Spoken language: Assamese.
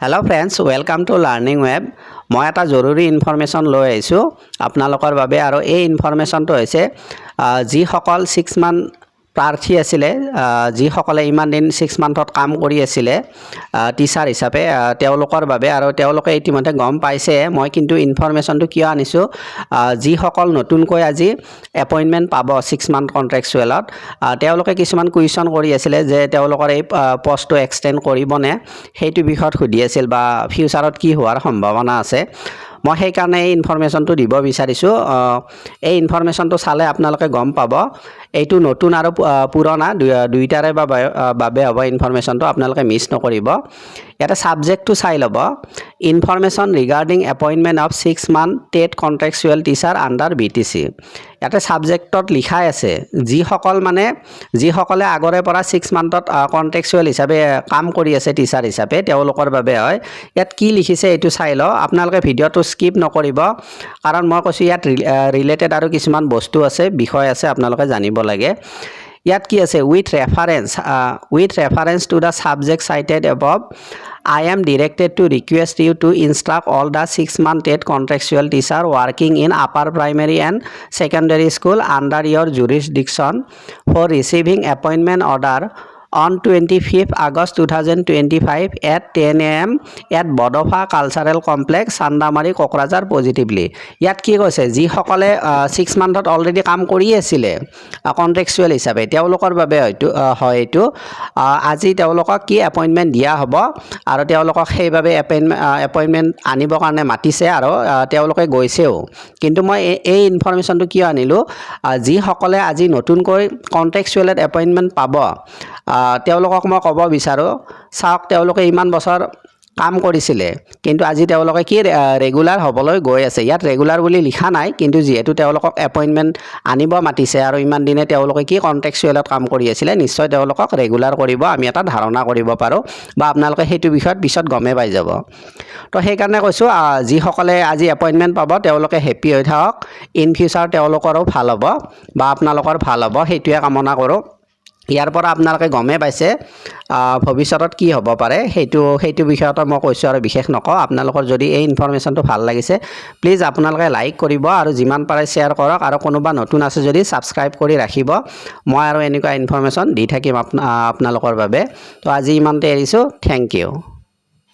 Hello' friends, welcome to learning web. মই এটা জৰুৰী ইনফৰমেশ্যন লৈ আহিছোঁ আপোনালোকৰ বাবে। আৰু এই ইনফৰমেশ্যনটো হৈছে যিসকল 6 মান্থ প্ৰাৰ্থী আছিলে, যিসকলে ইমান দিন 6 মান্থত কাম কৰি আছিলে টিচাৰ হিচাপে, তেওঁলোকৰ বাবে। আৰু তেওঁলোকে ইতিমধ্যে গম পাইছে মই কিন্তু ইনফৰমেশ্যনটো কিয় আনিছোঁ, যিসকল নতুনকৈ আজি এপইণ্টমেণ্ট পাব 6 মান্থ কণ্ট্ৰেকচুৱেলত, তেওঁলোকে কিছুমান কুৱেশ্যন কৰি আছিলে যে তেওঁলোকৰ এই পষ্টটো এক্সটেণ্ড কৰিবনে, সেইটো বিষয়ত সুধি আছিল বা ফিউচাৰত কি হোৱাৰ সম্ভাৱনা আছে। মই সেইকাৰণে এই ইনফৰমেশ্যনটো দিব বিচাৰিছোঁ। এই ইনফৰমেশ্যনটো চালে আপোনালোকে গম পাব এইটো নতুন আৰু পুৰণা দুইটাৰে বাবে হ'ব ইনফৰমেশ্যনটো, আপোনালোকে মিছ নকৰিব। ইয়াতে ছাবজেক্টটো চাই ল'ব, information regarding appointment of 6 month TET contractual teacher under BTC। ইয়াতে ছাবজেক্টত লিখাই আছে যিসকলে আগৰে পৰা 6 মান্থত কণ্ট্ৰেকচুৱেল হিচাপে কাম কৰি আছে টিচাৰ হিচাপে, তেওঁলোকৰ বাবে হয়। ইয়াত কি লিখিছে এইটো চাই লওঁ, আপোনালোকে ভিডিঅ'টো স্কিপ নকৰিব, কাৰণ মই কৈছোঁ ইয়াত ৰিলেটেড আৰু কিছুমান বস্তু আছে, বিষয় আছে আপোনালোকে জানিব লাগে। ইয়াত কি আছে, with reference to the subject cited above, I am directed to request you to instruct all the 6 month TET contractual teacher working in upper primary and secondary school under your jurisdiction for receiving appointment order on 25th August 2025 at 10 AM at Bodofa Cultural Complex, Sandamari, Kokrajhar positively. ইয়াত কি কৈছে, যিসকলে 6 মান্থত অলৰেডি কাম কৰি আছিলে কণ্ট্ৰেকচুৱেল হিচাপে, তেওঁলোকৰ বাবে হয়তো হয় এইটো। আজি তেওঁলোকক কি এপইণ্টমেণ্ট দিয়া হ'ব আৰু তেওঁলোকক সেইবাবে এপইণ্টমেণ্ট আনিবৰ কাৰণে মাতিছে আৰু তেওঁলোকে গৈছেও। কিন্তু মই এই ইনফৰমেশ্যনটো কিয় আনিলোঁ, যিসকলে আজি নতুনকৈ কণ্ট্ৰেকচুৱেলত এপইণ্টমেণ্ট পাব তেওঁলোকক মই ক'ব বিচাৰোঁ, চাওক তেওঁলোকে ইমান বছৰ কাম কৰিছিলে, কিন্তু আজি তেওঁলোকে কি ৰেগুলাৰ হ'বলৈ গৈ আছে। ইয়াত ৰেগুলাৰ বুলি লিখা নাই, কিন্তু যিহেতু তেওঁলোকক এপইণ্টমেণ্ট আনিব মাতিছে আৰু ইমান দিনে তেওঁলোকে কি কণ্ট্ৰেকচুৱেলত কাম কৰি আছিলে, নিশ্চয় তেওঁলোকক ৰেগুলাৰ কৰিব, আমি এটা ধাৰণা কৰিব পাৰোঁ, বা আপোনালোকে সেইটো বিষয়ত পিছত গমেই পাই যাব। তো সেইকাৰণে কৈছোঁ, যিসকলে আজি এপইণ্টমেণ্ট পাব তেওঁলোকে হেপ্পী হৈ থাকক, ইন ফিউচাৰ তেওঁলোকৰো ভাল হ'ব বা আপোনালোকৰ ভাল হ'ব, সেইটোৱে কামনা কৰোঁ। ইয়াৰ পৰা আপোনালোকে গমেই পাইছে ভৱিষ্যতত কি হ'ব পাৰে, সেইটো বিষয়তো মই কৈছোঁ আৰু বিশেষ নকওঁ। আপোনালোকৰ যদি এই ইনফৰমেশ্যনটো ভাল লাগিছে, প্লিজ আপোনালোকে লাইক কৰিব আৰু যিমান পাৰে শ্বেয়াৰ কৰক, আৰু কোনোবা নতুন আছে যদি ছাবস্ক্ৰাইব কৰি ৰাখিব। মই আৰু এনেকুৱা ইনফৰমেশ্যন দি থাকিম আপোনালোকৰ বাবে। তো আজি ইমানতে এৰিছোঁ, থেংক ইউ।